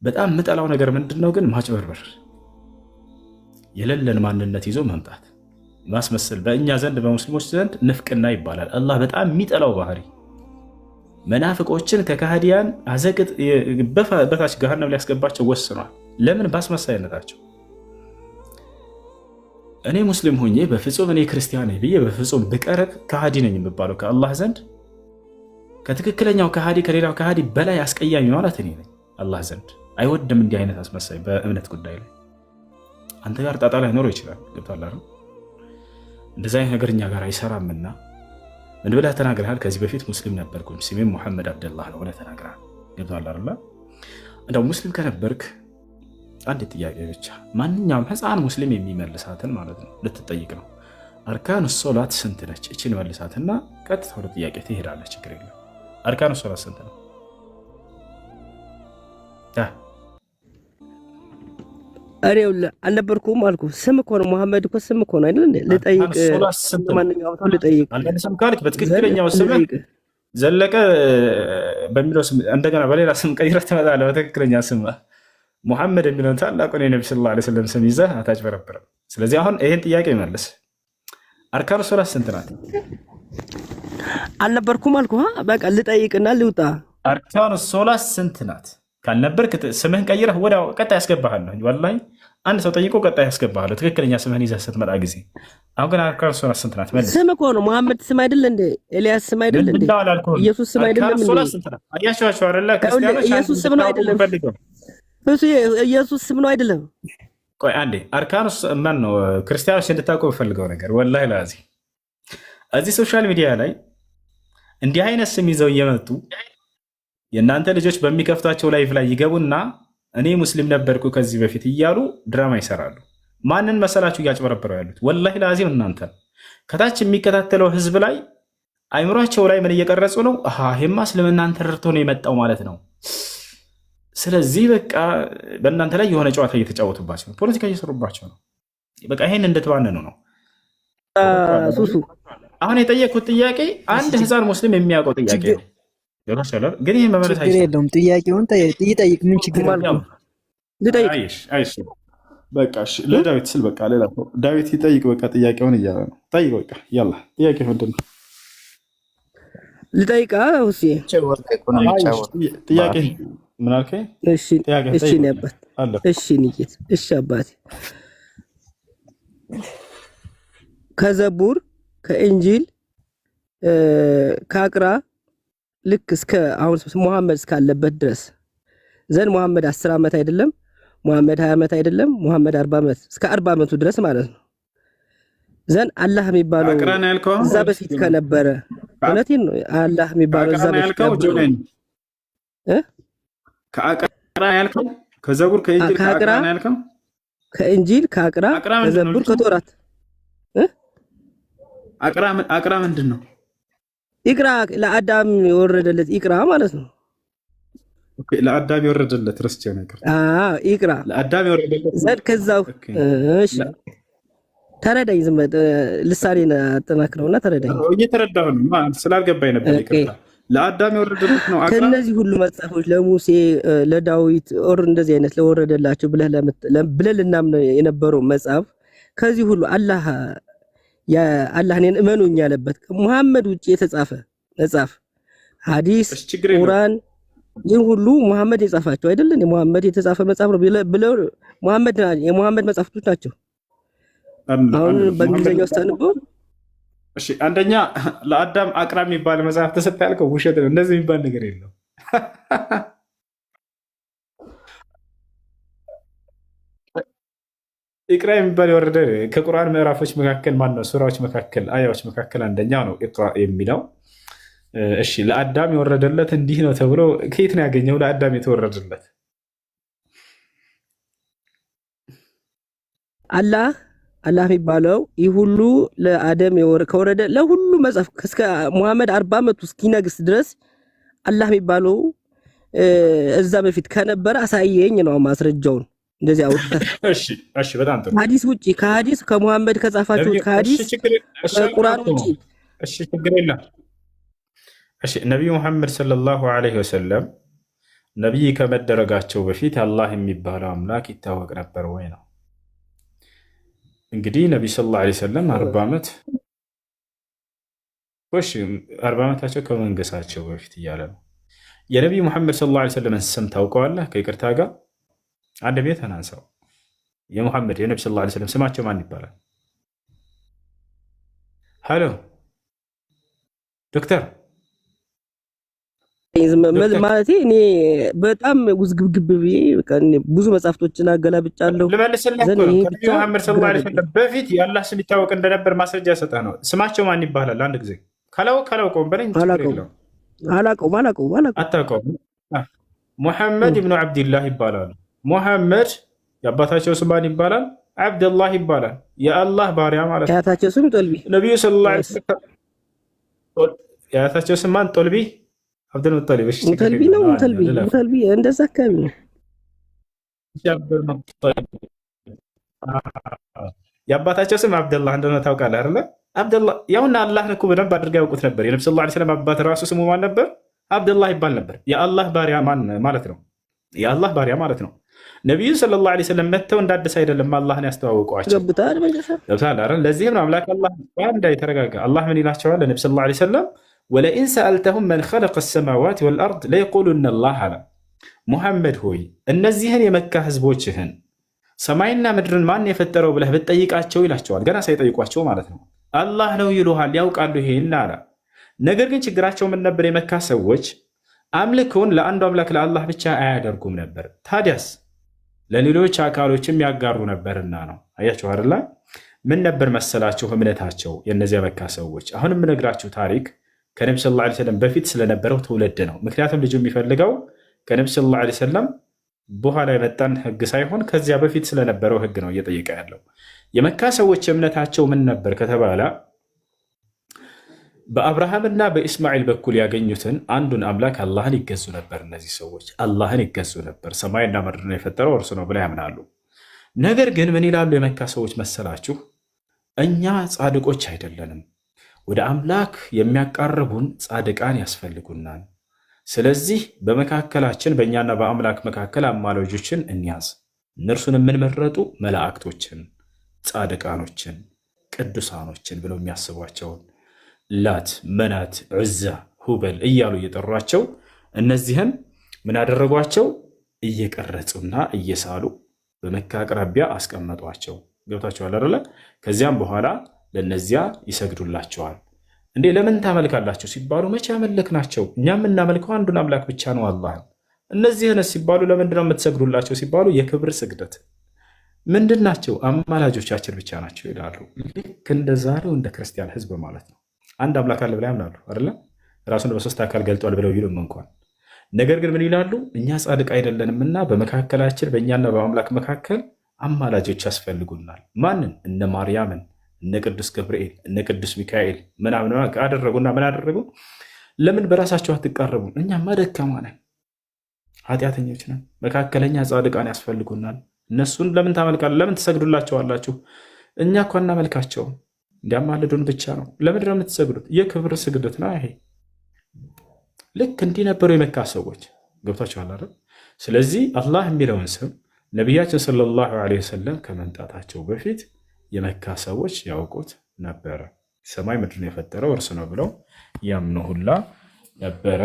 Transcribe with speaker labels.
Speaker 1: በጣም የምጠላው ነገር ምንድነው ግን ማጭበርበር፣ የሌለን ማንነት ይዞ መምጣት፣ ማስመሰል። በእኛ ዘንድ በሙስሊሞች ዘንድ ንፍቅና ይባላል። አላህ በጣም የሚጠላው ባህሪ። መናፍቆችን ከካህዲያን አዘቅጥ በታች ገሃነም ሊያስገባቸው ወስኗል። ለምን? ባስመሳይነታቸው። እኔ ሙስሊም ሆኜ በፍጹም እኔ ክርስቲያን ነኝ ብዬ በፍጹም ብቀርብ ከሃዲ ነኝ የሚባለው ከአላህ ዘንድ ከትክክለኛው ከሃዲ ከሌላው ከሃዲ በላይ አስቀያሚ ማለት እኔ ነኝ አላህ ዘንድ። አይወድም እንዲህ አይነት አስመሳይ በእምነት ጉዳይ ላይ። አንተ ጋር ጣጣ ላይ ኖሮ ይችላል። ገብቶሃል አይደል? እንደዚህ አይነት ነገር እኛ ጋር አይሰራምና ምን ብለህ ተናግረሃል? ከዚህ በፊት ሙስሊም ነበርኩኝ ስሜም ሙሐመድ አብደላህ ነው ብለህ ተናግረሃል። ገብቶሃል አይደል? እንደው ሙስሊም ከነበርክ አንድ ጥያቄ ብቻ ማንኛውም ህፃን ሙስሊም የሚመልሳትን ማለት ነው ልትጠይቅ ነው። አርካኑ ሶላት ስንት ነች? እቺን መልሳትና ቀጥታ ወደ ጥያቄ ትሄዳለህ። ችግር የለም። አርካኑ ሶላት ስንት ነው?
Speaker 2: አሬው አልነበርኩም አልኩ። ስም እኮ ነው ሙሐመድ እኮ ስም እኮ ነው አይደል እንዴ? ልጠይቅ ማንኛውም ሰው ልጠይቅ።
Speaker 1: አንተ ስም ካልክ በትክክለኛው ስም ዘለቀ በሚለው ስም እንደገና በሌላ ስም ቀይረህ ትመጣለህ። በትክክለኛ ስም ሙሐመድ የሚለውን ታላቁን የነብዩ ሰለላሁ ዐለይሂ ወሰለም ስም ይዘህ አታጭበረብርም። ስለዚህ አሁን ይሄን ጥያቄ መልስ። አርካኑ ሶላት ስንት ናት?
Speaker 2: አልነበርኩም አልኩ። በቃ ልጠይቅና ልውጣ።
Speaker 1: አርካኑ ሶላት ስንት ናት? ካልነበርክ ስምህን ቀይረህ ወዲያው ቀጣይ ያስገባሃለሁ። ወላሂ አንድ ሰው ጠይቆ ቀጣይ ያስገባሃለሁ ትክክለኛ ስምህን ይዘህ ስትመጣ ጊዜ። አሁን ግን አርካኑ ሶላት ስንት ናት? መልስ።
Speaker 2: ስም እኮ ነው ሙሐመድ ስም አይደል እንዴ? ኤልያስ ስም አይደል እንዴ? ኢየሱስ ስም አይደለም እንዴ?
Speaker 1: ሶላት ስንት ናት? አያሻቸው አይደለ? ክርስቲያኖች
Speaker 2: ኢየሱስ ስም ነው አይደለም? እሱ ኢየሱስ ስም ነው አይደለም?
Speaker 1: ቆይ አንዴ አርካኑ ማን ነው? ክርስቲያኖች እንድታውቁ የምፈልገው ነገር ወላሂ ላዚ እዚህ ሶሻል ሚዲያ ላይ እንዲህ አይነት ስም ይዘው እየመጡ የእናንተ ልጆች በሚከፍቷቸው ላይፍ ላይ ይገቡና እኔ ሙስሊም ነበርኩ ከዚህ በፊት እያሉ ድራማ ይሰራሉ። ማንን መሰላችሁ እያጭበረበረው ያሉት? ወላሂ ላዚም እናንተ ከታች የሚከታተለው ህዝብ ላይ አይምሯቸው ላይ ምን እየቀረጹ ነው? ይሄማ እስልምናን ተረድቶ ነው የመጣው ማለት ነው። ስለዚህ በቃ በእናንተ ላይ የሆነ ጨዋታ እየተጫወቱባቸው ነው፣ ፖለቲካ እየሰሩባቸው ነው። በቃ ይሄን እንድትባንኑ ነው።
Speaker 2: ሱሱ
Speaker 1: አሁን የጠየቅኩት ጥያቄ አንድ ህፃን ሙስሊም የሚያውቀው ጥያቄ ነው። ግን ይህ መመለስ
Speaker 3: አይችልም። ጥያቄውን ይጠይቅ። ምን ችግር አለው?
Speaker 1: በቃ ለዳዊት ስል በቃ ሌላ ዳዊት ይጠይቅ። በቃ ጥያቄውን እያለ ነው። ጠይቅ በቃ ያላ ጥያቄ ምንድን ነው?
Speaker 2: ልጠይቃ ሁሴ
Speaker 1: ጥያቄ ምን አልከኝ?
Speaker 2: እሺ አባቴ ከዘቡር ከኢንጂል ከአቅራ ልክ እስከ አሁን ሙሐመድ እስካለበት ድረስ ዘንድ ሙሐመድ 10 ዓመት አይደለም፣ ሙሐመድ 20 ዓመት አይደለም፣ ሙሐመድ 40 ዓመት እስከ 40 ዓመቱ ድረስ ማለት ነው። ዘንድ አላህ የሚባለው እዛ በፊት ከነበረ እውነቴን ነው። አላህ የሚባለው እዛ በፊት
Speaker 1: ከአቅራ ያልከው ከዘቡር ከኢንጂል ከአቅራ ያልከው
Speaker 2: ከኢንጂል ከአቅራ ከዘቡር ከቶራት
Speaker 1: አቅራ ምንድን ነው?
Speaker 2: ኢቅራ ለአዳም የወረደለት ኢቅራ ማለት ነው።
Speaker 1: ኦኬ ለአዳም የወረደለት ረስቼ ነገር።
Speaker 2: ኢቅራ
Speaker 1: ለአዳም የወረደለት
Speaker 2: ዘድ ከዛው። እሺ ተረዳኝ። ዝም ልሳኔን አጠናክረውና ተረዳኝ።
Speaker 1: እየተረዳሁ ነው ስላልገባኝ ነበር። ይቅርታ። ለአዳም የወረደለት ነው አቅራ።
Speaker 2: ከነዚህ ሁሉ መጽሐፎች ለሙሴ ለዳዊት ኦር እንደዚህ አይነት ለወረደላቸው ብለህ ልናምን የነበረው መጽሐፍ ከዚህ ሁሉ አላህ እኔን እመኑኝ ያለበት ሙሐመድ ውጭ የተጻፈ መጽሐፍ ሐዲስ ቁርአን ይህን ሁሉ ሙሐመድ የጻፋቸው አይደለም። የሙሐመድ የተጻፈ መጽሐፍ ነው ብለው የሙሐመድ መጽሐፍቶች ናቸው። አሁን በእንግሊዝኛው ስታነበው
Speaker 1: እሺ፣ አንደኛ ለአዳም አቅራ የሚባል መጽሐፍ ተሰጠ ያልከው ውሸት ነው። እንደዚህ የሚባል ነገር የለም። ኢቅራ የሚባል የወረደ ከቁርአን ምዕራፎች መካከል ማነው? ሱራዎች መካከል አያዎች መካከል አንደኛው ነው ኢቅራ የሚለው። እሺ ለአዳም የወረደለት እንዲህ ነው ተብሎ ከየት ነው ያገኘው? ለአዳም የተወረደለት
Speaker 2: አላህ የሚባለው ይህ ሁሉ ለአደም ከወረደ ለሁሉ መጽሐፍ እስከ ሙሐመድ 40 ዓመቱ እስኪነግስ ድረስ አላህ የሚባለው እዛ በፊት ከነበረ አሳየኝ ነው ማስረጃውን። እንደዚህ አውጥተህ
Speaker 1: እሺ በጣም ጥሩ።
Speaker 2: ሐዲስ ውጪ ከሐዲስ ከሙሐመድ ከጻፋቸው ከሐዲስ ከቁርአን ውጪ
Speaker 1: ችግር የለም። እሺ ነብዩ መሐመድ ሰለላሁ ዐለይሂ ወሰለም ነቢይ ከመደረጋቸው በፊት አላህ የሚባለው አምላክ ይታወቅ ነበር ወይ ነው። እንግዲህ ነቢይ ሰለላሁ ዐለይሂ ወሰለም 40 ዓመት 40 ዓመታቸው ከመንገሳቸው በፊት እያለ ነው። የነቢይ ሙሐመድ ሰለላሁ ዐለይሂ ወሰለም ስም ታውቀዋለህ? ከይቅርታ ጋር አንድ ቤት አናንሳው። የሙሐመድ የነቢይ ሰለላሁ ዐለይሂ ወሰለም ስማቸው ማን ይባላል? ሄሎ ዶክተር
Speaker 2: ማለት እኔ በጣም ውዝግብግብ ብዬ ብዙ መጽሐፍቶችን አገላብጫለሁ።
Speaker 1: ልመልስልህ እኮ ነው። ከነቢዩ መሐመድ ሰለላሁ ዐለይሂ ወሰለም በፊት የአላህ ስም ይታወቅ እንደነበር ማስረጃ ሰጠህ ነው። ስማቸው ማን ይባላል? አንድ ጊዜ ካላውቀውም በለኝ።
Speaker 2: አላውቀውም።
Speaker 1: አታውቀውም? ሙሐመድ ብኑ ዓብድላህ ይባላሉ። ሙሐመድ የአባታቸው ስም ማን ይባላል? ዓብድላህ ይባላል። የአላህ ባሪያ ማለት ነው።
Speaker 2: የአያታቸው ስም ጦልቢ።
Speaker 1: ነቢዩ ሰለላሁ ዐለይሂ ወሰለም የአያታቸው ስም ማን? ጦልቢ አብዱል ሙጠሊብ።
Speaker 2: ሙተልቢ ነው። ሙተልቢ እንደዛ አካባቢ ነው።
Speaker 1: የአባታቸው ስም አብደላህ እንደሆነ ታውቃለህ አይደለ? አብደላህ ያውና አላህን እኮ በደንብ አድርገው ያውቁት ነበር። የነብዩ ሰለላሁ ዐለይሂ ወሰለም አባት ራሱ ስሙ ማን ነበር? አብደላህ ይባል ነበር። የአላህ ባሪያ ማለት ነው። የአላህ ባሪያ ማለት ነው። ነቢዩ ሰለላሁ ዐለይሂ ወሰለም መጥተው እንዳደስ አይደለም አላህን ያስተዋወቋቸው። ለዚህም ነው አምላክ አላህ እንዳይተረጋጋ አላህ ምን ይላቸዋል? ለነብዩ ሰለላሁ ዐለይሂ ወሰለም ወለኢን ሰአልተሁም መን ኸለቀ ሰማዋት ወልአርድ ለየቁሉነ አላህ አለ። ሙሐመድ ሆይ እነዚህን የመካ ህዝቦችህን ሰማይና ምድርን ማን የፈጠረው ብለህ ብትጠይቃቸው ይላቸዋል። ገና ሳይጠይቋቸው ማለት ነው። አላህ ነው ይሉሃል፣ ያውቃሉ ይሄን አለ። ነገር ግን ችግራቸው ምን ነበር? የመካ ሰዎች አምልኮን ለአንዱ አምላክ ለአላህ ብቻ አያደርጉም ነበር። ታዲያስ ለሌሎች አካሎችም ያጋሩ ነበርና ነው። አያቸው አይደለ? ምን ነበር መሰላችሁ እምነታቸው የእነዚያ መካ ሰዎች? አሁን የምነግራችሁ ታሪክ ከነቢ ሰለላሁ ዐለይሂ ወሰለም በፊት ስለነበረው ትውልድ ነው። ምክንያቱም ልጁ የሚፈልገው ከነቢ ሰለላሁ ዐለይሂ ወሰለም በኋላ የመጣን ህግ ሳይሆን ከዚያ በፊት ስለነበረው ህግ ነው እየጠየቀ ያለው። የመካ ሰዎች እምነታቸው ምን ነበር ከተባለ በአብርሃምና በኢስማኤል በኩል ያገኙትን አንዱን አምላክ አላህን ይገዙ ነበር። እነዚህ ሰዎች አላህን ይገዙ ነበር። ሰማይና ምድርን የፈጠረው እርሱ ነው ብለው ያምናሉ። ነገር ግን ምን ይላሉ የመካ ሰዎች መሰላችሁ? እኛ ጻድቆች አይደለንም፣ ወደ አምላክ የሚያቃርቡን ጻድቃን ያስፈልጉናል። ስለዚህ በመካከላችን በእኛና በአምላክ መካከል አማላጆችን እንያዝ። እነርሱን የምንመረጡ መላእክቶችን፣ ጻድቃኖችን፣ ቅዱሳኖችን ብለው የሚያስቧቸውን ላት፣ መናት፣ ዑዛ፣ ሁበል እያሉ እየጠሯቸው እነዚህን ምን አደረጓቸው? እየቀረጹና እየሳሉ በመካ አቅራቢያ አስቀመጧቸው። ገብታችኋል አይደለ? ከዚያም በኋላ ለነዚያ ይሰግዱላቸዋል። እንዴ ለምን ታመልካላችሁ ሲባሉ መቼ አመለክናቸው? እኛ የምናመልከው አንዱን አምላክ ብቻ ነው አላህን። እነዚህን ሲባሉ ለምንድነው የምትሰግዱላቸው ሲባሉ የክብር ስግደት። ምንድን ናቸው? አማላጆቻችን ብቻ ናቸው ይላሉ። ልክ እንደ ዛሬው እንደ ክርስቲያን ህዝብ ማለት ነው። አንድ አምላክ አለ ብለው ያምናሉ አይደለ? ራሱን በሶስት አካል ገልጧል ብለው ይሉም እንኳን ነገር ግን ምን ይላሉ? እኛ ጻድቅ አይደለንምና በመካከላችን በእኛና በአምላክ መካከል አማላጆች ያስፈልጉናል። ማንን? እነ ማርያምን፣ እነ ቅዱስ ገብርኤል፣ እነ ቅዱስ ሚካኤል ምናምን አደረጉና ምን አደረጉ? ለምን በራሳቸው አትቃረቡ? እኛማ ደካማ ነን፣ ኃጢአተኞች ነን፣ መካከለኛ ጻድቃን ያስፈልጉናል። እነሱን ለምን ታመልካለ? ለምን ትሰግዱላቸዋላችሁ? እኛ እኮ እናመልካቸውም እንዲያማልዱን ብቻ ነው። ለምንድን ነው የምትሰግዱት? የክብር ስግደት ነው ይሄ። ልክ እንዲህ ነበሩ የመካ ሰዎች። ገብቷችኋል አይደል? ስለዚህ አላህ የሚለውን ስም ነቢያችን ሰለላሁ ዐለይሂ ወሰለም ከመምጣታቸው በፊት የመካ ሰዎች ያውቁት ነበረ። ሰማይ ምድርን የፈጠረው እርሱ ነው ብለው ያምኑ ሁላ ነበረ።